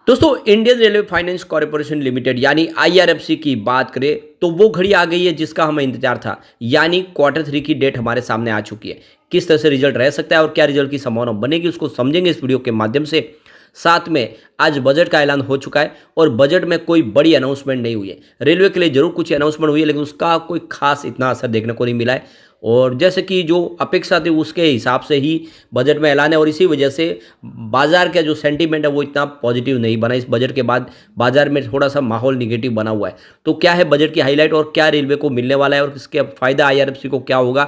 दोस्तों Indian railway finance corporation limited यानी IRFC की बात करें तो वो घड़ी आ गई है जिसका हमें इंतजार था। यानी क्वार्टर 3 की डेट हमारे सामने आ चुकी है। किस तरह से रिजल्ट रह सकता है और क्या रिजल्ट की संभावना बनेगी उसको समझेंगे इस वीडियो के माध्यम से। साथ में आज बजट का ऐलान हो चुका है और बजट में कोई बड़ी अनाउंसमेंट नहीं हुई है। रेलवे के लिए जरूर कुछ अनाउंसमेंट हुई है लेकिन उसका कोई खास इतना असर देखने को नहीं मिला है। और जैसे कि जो अपेक्षा थी उसके हिसाब से ही बजट में ऐलान है और इसी वजह से बाजार का जो सेंटीमेंट है वो इतना पॉजिटिव नहीं बना। इस बजट के बाद बाजार में थोड़ा सा माहौल निगेटिव बना हुआ है। तो क्या है बजट की हाईलाइट और क्या रेलवे को मिलने वाला है और इसके फायदा आईआरएफसी को क्या होगा,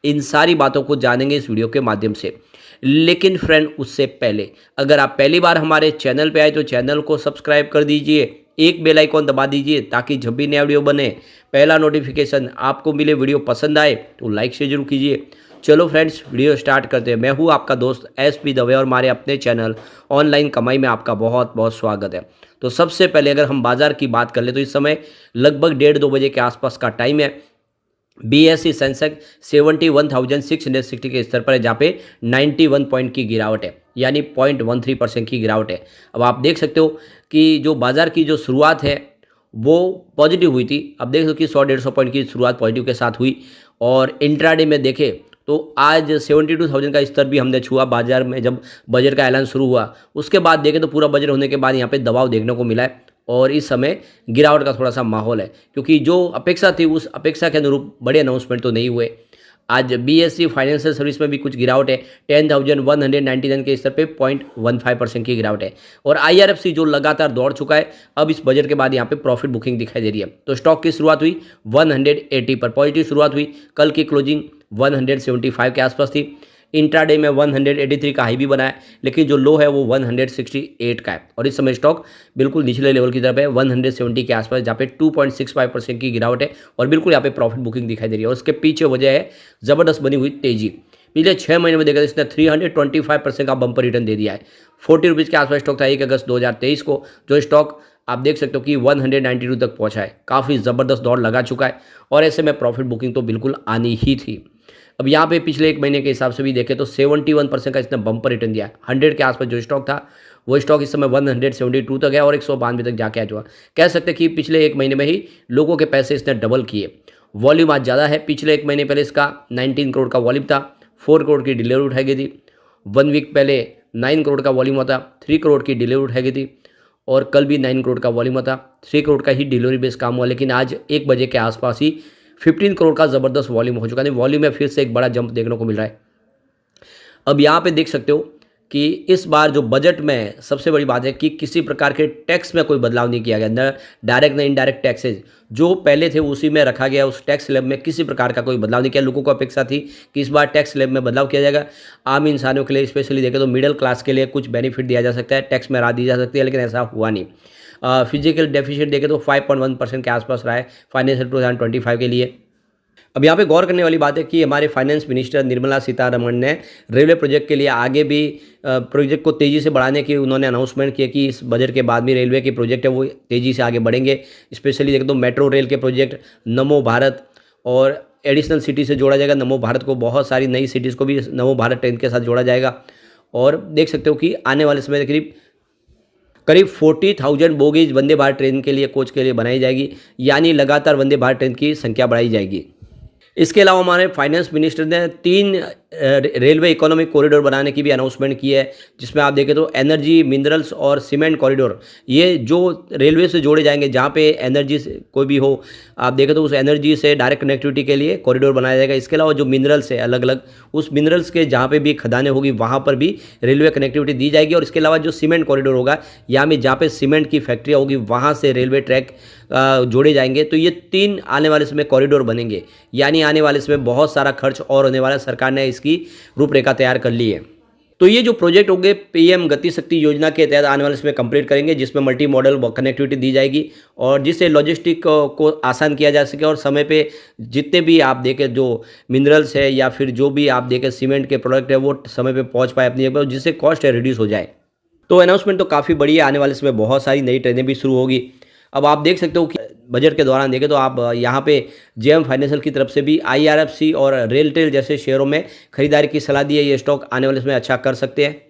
इन सारी बातों को जानेंगे इस वीडियो के माध्यम से। लेकिन फ्रेंड उससे पहले अगर आप पहली बार हमारे चैनल पे आए तो चैनल को सब्सक्राइब कर दीजिए, एक बेल आइकॉन दबा दीजिए ताकि जब भी नया वीडियो बने पहला नोटिफिकेशन आपको मिले। वीडियो पसंद आए तो लाइक शेयर जरूर कीजिए। चलो फ्रेंड्स वीडियो स्टार्ट करते हैं। मैं हूँ आपका दोस्त एसपी दवे और हमारे अपने चैनल ऑनलाइन कमाई में आपका बहुत बहुत स्वागत है। तो सबसे पहले अगर हम बाजार की बात कर ले तो इस समय लगभग 1:30-2 बजे के आसपास का टाइम है। बीएसई सेंसेक्स 71,660 के स्तर पर है जहाँ पे 91 पॉइंट की गिरावट है यानी 0.13% की गिरावट है। अब आप देख सकते हो कि जो बाजार की जो शुरुआत है वो पॉजिटिव हुई थी। अब देख सकते हो कि 100-150 पॉइंट की शुरुआत पॉजिटिव के साथ हुई और इंट्राडे में देखें तो आज 72,000 का स्तर भी हमने छुआ। बाजार में जब बजट का ऐलान शुरू हुआ उसके बाद देखें तो पूरा बजट होने के बाद यहाँ पे दबाव देखने को मिला है और इस समय गिरावट का थोड़ा सा माहौल है क्योंकि जो अपेक्षा थी उस अपेक्षा के अनुरूप बड़े अनाउंसमेंट तो नहीं हुए। आज बीएसई फाइनेंशियल सर्विस में भी कुछ गिरावट है। 10,199 के स्तर पे 0.15% की गिरावट है और आईआरएफसी जो लगातार दौड़ चुका है अब इस बजट के बाद यहाँ पे प्रॉफिट बुकिंग दिखाई दे रही है। तो स्टॉक की शुरुआत हुई 180 पर, पॉजिटिव शुरुआत हुई। कल की क्लोजिंग 175 के आसपास थी। इंट्राडे में 183 का हाई भी बना है लेकिन जो लो है वो 168 का है और इस समय स्टॉक बिल्कुल निचले लेवल की तरफ है 170 के आसपास जहाँ पे 2.65% की गिरावट है और बिल्कुल यहाँ पे प्रॉफिट बुकिंग दिखाई दे रही है। और उसके पीछे वजह है ज़बरदस्त बनी हुई तेजी। पिछले 6 महीने में देखा तो इसने 325% का बम्पर रिटर्न दे दिया है। 40 रुपीज़ के आसपास स्टॉक था 1 अगस्त 2023 को, जो स्टॉक आप देख सकते हो कि 192 तक पहुँचा है। काफ़ी ज़बरदस्त दौड़ लगा चुका है और ऐसे में प्रॉफिट बुकिंग तो बिल्कुल आनी ही थी। अब यहाँ पे पिछले 1 महीने के हिसाब से भी देखें तो 71% का इसने बम्पर रिटर्न दिया है। 100 के आसपास जो स्टॉक था वो स्टॉक इस समय 172 तक है और 192 तक जाके आ चुका। कह सकते हैं कि पिछले 1 महीने में ही लोगों के पैसे इसने डबल किए। वॉल्यूम आज ज़्यादा है। पिछले 1 महीने पहले इसका 19 करोड़ का वॉल्यूम था, 4 करोड़ की डिलीवरी उठाई गई थी। 1 वीक पहले 9 करोड़ का वॉल्यूम होता, 3 करोड़ की डिलीवरी उठाई गई थी और कल भी 9 करोड़ का वॉल्यूम होता, 3 करोड़ का ही डिलीवरी बेस काम हुआ। लेकिन आज 1 बजे के आसपास ही 15 करोड़ का ज़बरदस्त वॉल्यूम हो चुका है। वॉल्यूम में फिर से एक बड़ा जंप देखने को मिल रहा है। अब यहाँ पे देख सकते हो कि इस बार जो बजट में सबसे बड़ी बात है कि किसी प्रकार के टैक्स में कोई बदलाव नहीं किया गया। न डायरेक्ट न इनडायरेक्ट टैक्सेज जो पहले थे उसी में रखा गया। उस टैक्स स्लैब में किसी प्रकार का कोई बदलाव नहीं किया। लोगों को अपेक्षा थी कि इस बार टैक्स स्लैब में बदलाव किया जाएगा। आम इंसानों के लिए स्पेशली देखें तो मिडिल क्लास के लिए कुछ बेनिफिट दिया जा सकता है, टैक्स में राहत दी जा सकती है, लेकिन ऐसा हुआ नहीं। फिजिकल डेफिसिट देखें तो 5.1% के आसपास रहा है फाइनेंशियल 2025 के लिए। अब यहाँ पे गौर करने वाली बात है कि हमारे फाइनेंस मिनिस्टर निर्मला सीतारमण ने रेलवे प्रोजेक्ट के लिए आगे भी प्रोजेक्ट को तेज़ी से बढ़ाने की उन्होंने अनाउंसमेंट किया कि इस बजट के बाद भी रेलवे के प्रोजेक्ट है वो तेज़ी से आगे बढ़ेंगे। स्पेशली देखें तो मेट्रो रेल के प्रोजेक्ट, नमो भारत और एडिशनल सिटी से जोड़ा जाएगा। नमो भारत को बहुत सारी नई सिटीज़ को भी नमो भारत ट्रेन के साथ जोड़ा जाएगा। और देख सकते हो कि आने वाले समय करीब 40,000 बोगीज वंदे भारत ट्रेन के लिए कोच के लिए बनाई जाएगी, यानी लगातार वंदे भारत ट्रेन की संख्या बढ़ाई जाएगी। इसके अलावा हमारे फाइनेंस मिनिस्टर ने 3 रेलवे इकोनॉमिक कॉरिडोर बनाने की भी अनाउंसमेंट की है, जिसमें आप देखें तो एनर्जी, मिनरल्स और सीमेंट कॉरिडोर ये जो रेलवे से जोड़े जाएंगे। जहाँ पे एनर्जी कोई भी हो, आप देखें तो उस एनर्जी से डायरेक्ट कनेक्टिविटी के लिए कॉरिडोर बनाया जाएगा। इसके अलावा जो मिनरल्स है अलग अलग, उस मिनरल्स के जहाँ पे भी खदानें होगी वहाँ पर भी रेलवे कनेक्टिविटी दी जाएगी। और इसके अलावा जो सीमेंट कॉरिडोर होगा या में जहाँ पे सीमेंट की फैक्ट्रियाँ होगी वहाँ से रेलवे ट्रैक जोड़े जाएंगे। तो ये 3 आने वाले समय कॉरिडोर बनेंगे, यानी आने वाले समय बहुत सारा खर्च और होने वाला। सरकार ने इसकी रूपरेखा तैयार कर ली है। तो ये जो प्रोजेक्ट होंगे पीएम गति शक्ति योजना के तहत आने वाले समय कंप्लीट करेंगे, जिसमें मल्टी मॉडल कनेक्टिविटी दी जाएगी और जिससे लॉजिस्टिक को आसान किया जा सके और समय पे जितने भी आप देखें जो मिनरल्स है या फिर जो भी आप देखें सीमेंट के प्रोडक्ट है वो समय पे पहुंच पाए अपनी जगह, जिससे कॉस्ट है रिड्यूस हो जाए। तो अनाउंसमेंट तो काफ़ी बड़ी है। आने वाले समय बहुत सारी नई ट्रेनें भी शुरू होगी। अब आप देख सकते हो कि बजट के दौरान देखें तो आप यहाँ पे जेएम फाइनेंशियल की तरफ से भी आईआरएफसी और रेलटेल जैसे शेयरों में खरीदारी की सलाह दी है। ये स्टॉक आने वाले समय अच्छा कर सकते हैं।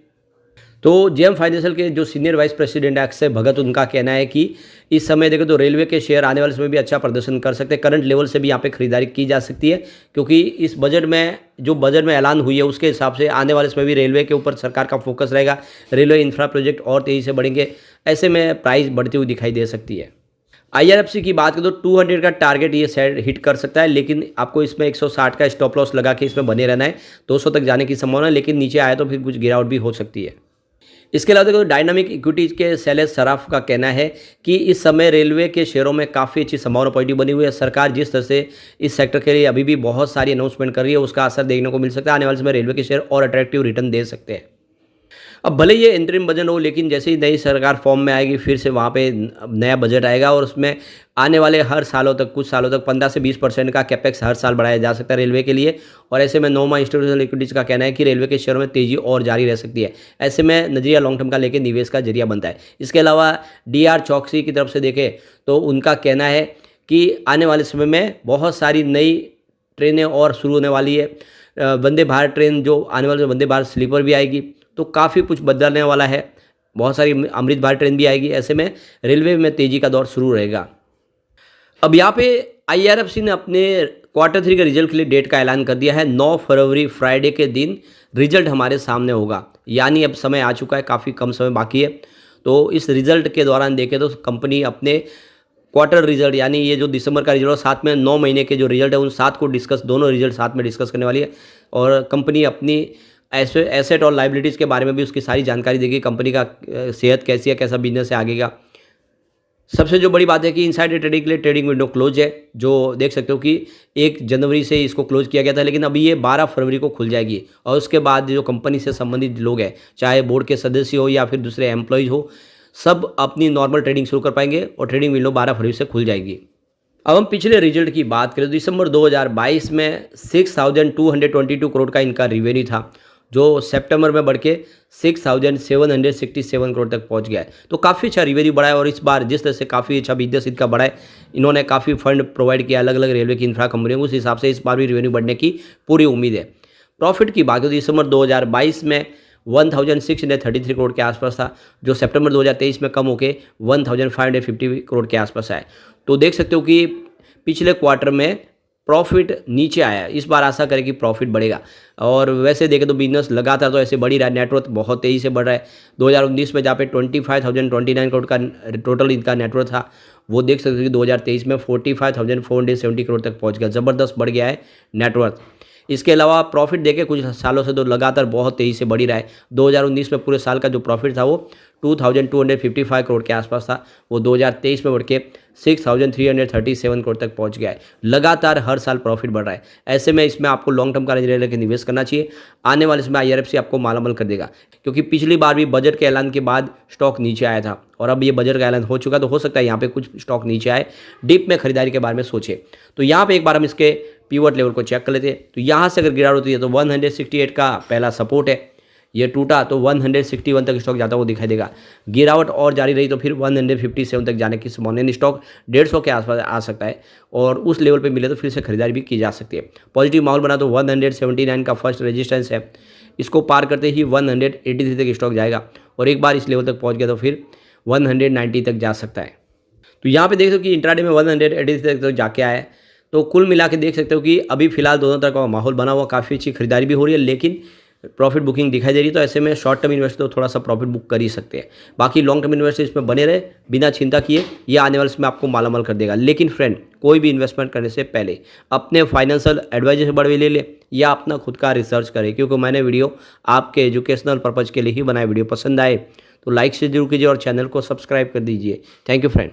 तो जेएम फाइनेंशियल के जो सीनियर वाइस प्रेसिडेंट है अक्षय भगत, उनका कहना है कि इस समय देखें तो रेलवे के शेयर आने वाले समय भी अच्छा प्रदर्शन कर सकते हैं। करंट लेवल से भी यहाँ पे खरीदारी की जा सकती है, क्योंकि इस बजट में जो बजट में ऐलान हुई है उसके हिसाब से आने वाले समय भी रेलवे के ऊपर सरकार का फोकस रहेगा। रेलवे इंफ्रा प्रोजेक्ट और तेज़ी से बढ़ेंगे, ऐसे में प्राइस बढ़ती हुई दिखाई दे सकती है। आईआरएफसी की बात करें तो 200 का टारगेट ये शेयर हिट कर सकता है, लेकिन आपको इसमें 160 का स्टॉप लॉस लगा के इसमें बने रहना है। 200 तक जाने की संभावना है, लेकिन नीचे आए तो फिर कुछ गिरावट भी हो सकती है। इसके अलावा देखो डायनामिक इक्विटीज के शैलेश सराफ का कहना है कि इस समय रेलवे के शेयरों में काफ़ी अच्छी संभावना पॉजिटिव बनी हुई है। सरकार जिस तरह से इस सेक्टर के लिए अभी भी बहुत सारी अनाउंसमेंट कर रही है, उसका असर देखने को मिल सकता है। आने वाले समय रेलवे के शेयर और अट्रैक्टिव रिटर्न दे सकते हैं। अब भले ये इंतरिम बजट हो, लेकिन जैसे ही नई सरकार फॉर्म में आएगी फिर से वहाँ पे नया बजट आएगा और उसमें आने वाले हर सालों तक कुछ सालों तक 15 से 20% का कैपेक्स हर साल बढ़ाया जा सकता है रेलवे के लिए। और ऐसे में नोमा इंस्टीट्यूशनल इक्विटीज का कहना है कि रेलवे के शेयरों में तेजी और जारी रह सकती है। ऐसे में नजरिया लॉन्ग टर्म का लेकर निवेश का जरिया बनता है। इसके अलावा DR चौकसी की तरफ से देखें तो उनका कहना है कि आने वाले समय में बहुत सारी नई ट्रेनें और शुरू होने वाली है। वंदे भारत ट्रेन जो आने वाले वंदे भारत स्लीपर भी आएगी, तो काफ़ी कुछ बदलने वाला है। बहुत सारी अमृत भारत ट्रेन भी आएगी। ऐसे में रेलवे में तेज़ी का दौर शुरू रहेगा। अब यहाँ पे IRFC ने अपने Q3 के रिजल्ट के लिए डेट का ऐलान कर दिया है। 9 फरवरी फ्राइडे के दिन रिजल्ट हमारे सामने होगा, यानी अब समय आ चुका है, काफ़ी कम समय बाकी है। तो इस रिजल्ट के दौरान देखें तो कंपनी अपने क्वार्टर रिजल्ट यानी ये जो दिसंबर का रिजल्ट और साथ में 9 महीने के जो रिजल्ट है उन सात को दोनों रिजल्ट साथ में डिस्कस करने वाली है। और कंपनी अपनी एसेट और लाइबिलिटीज़ के बारे में भी उसकी सारी जानकारी देगी। कंपनी का सेहत कैसी है, कैसा बिजनेस है आगे का। सबसे जो बड़ी बात है कि इनसाइडर ट्रेडिंग के लिए ट्रेडिंग विंडो क्लोज है, जो देख सकते हो कि 1 जनवरी से इसको क्लोज किया गया था, लेकिन अभी ये 12 फरवरी को खुल जाएगी। और उसके बाद जो कंपनी से संबंधित लोग हैं, चाहे बोर्ड के सदस्य हो या फिर दूसरे एम्प्लॉयज़ हो, सब अपनी नॉर्मल ट्रेडिंग शुरू कर पाएंगे और ट्रेडिंग विंडो 12 फरवरी से खुल जाएगी। अब हम पिछले रिजल्ट की बात करें तो दिसंबर 2022 में 6,222 करोड़ का इनका रिवेन्यू था, जो सितंबर में बढ़ के 6,767 करोड़ तक पहुंच गया है। तो काफ़ी अच्छा रिवेन्यू बढ़ा है। और इस बार जिस तरह से काफ़ी अच्छा बिजनेस इनका बढ़ा है, इन्होंने काफ़ी फंड प्रोवाइड किया अलग अलग रेलवे की इंफ्रा कंपनियों को, उस हिसाब से इस बार भी रिवेन्यू बढ़ने की पूरी उम्मीद है। प्रॉफिट की बात करें तो दिसंबर 2022 में 1,633 करोड़ के आसपास था, जो सितंबर 2023 में कम होकर 1,550 करोड़ के आसपास आया। तो देख सकते हो कि पिछले क्वार्टर में प्रॉफिट नीचे आया। इस बार आशा करें कि प्रॉफिट बढ़ेगा। और वैसे देखें तो बिजनेस लगातार तो ऐसे बढ़ ही रहा है। नेटवर्थ बहुत तेज़ी से बढ़ रहा है। 2019 में जहाँ पे 25,029 करोड़ का टोटल इनका नेटवर्थ था, वो देख सकते हो कि 2023 में 45,470 करोड़ तक पहुँच गया। ज़बरदस्त बढ़ गया है नेटवर्थ। इसके अलावा प्रॉफिट देखें कुछ सालों से तो लगातार बहुत तेज़ी से बढ़ ही रहा है। 2019 में पूरे साल का जो प्रॉफिट था वो 2,255 करोड़ के आसपास था, वो 2023 में बढ़ के 6,337 करोड़ तक पहुंच गया है। लगातार हर साल प्रॉफिट बढ़ रहा है। ऐसे में इसमें आपको लॉन्ग टर्म का लेकर निवेश करना चाहिए। आने वाले समय IRFC आपको मालामाल कर देगा, क्योंकि पिछली बार भी बजट के ऐलान के बाद स्टॉक नीचे आया था और अब ये बजट का ऐलान हो चुका, तो हो सकता है यहाँ पे कुछ स्टॉक नीचे आए। डीप में खरीदारी के बारे में सोचे तो यहाँ पे एक बार हम इसके पीवट लेवल को चेक कर लेते हैं। तो यहाँ से अगर गिरावट होती है तो 168 का पहला सपोर्ट है, ये टूटा तो 161 तक स्टॉक जाता हुआ दिखाई देगा। गिरावट और जारी रही तो फिर 157 तक जाने की संभावना, स्टॉक 150 के आसपास आ सकता है और उस लेवल पे मिले तो फिर से खरीदारी भी की जा सकती है। पॉजिटिव माहौल बना तो 179 का फर्स्ट रेजिस्टेंस है, इसको पार करते ही 183 तक स्टॉक जाएगा और एक बार इस लेवल तक पहुँच गया तो फिर 190 तक जा सकता है। तो यहाँ पर देख सकते हो कि इंट्राडे में 183 तक जाके आया है। तो कुल मिला के देख सकते हो कि अभी फिलहाल दोनों तरह का माहौल बना हुआ, काफ़ी अच्छी खरीदारी भी हो रही है, लेकिन प्रॉफिट बुकिंग दिखाई दे रही है। तो ऐसे में शॉर्ट टर्म इन्वेस्टर तो थोड़ा सा प्रॉफिट बुक कर ही सकते हैं। बाकी लॉन्ग टर्म इन्वेस्टर इसमें बने रहे बिना चिंता किए, ये आने वाले समय आपको मालामाल कर देगा। लेकिन फ्रेंड, कोई भी इन्वेस्टमेंट करने से पहले अपने फाइनेंशियल एडवाइजर से बढ़वे ले ले या अपना खुद का रिसर्च करें, क्योंकि मैंने वीडियो आपके एजुकेशनल पर्पज़ के लिए ही बनाए। वीडियो पसंद आए तो लाइक से जरूर कीजिए और चैनल को सब्सक्राइब कर दीजिए। Thank you friend.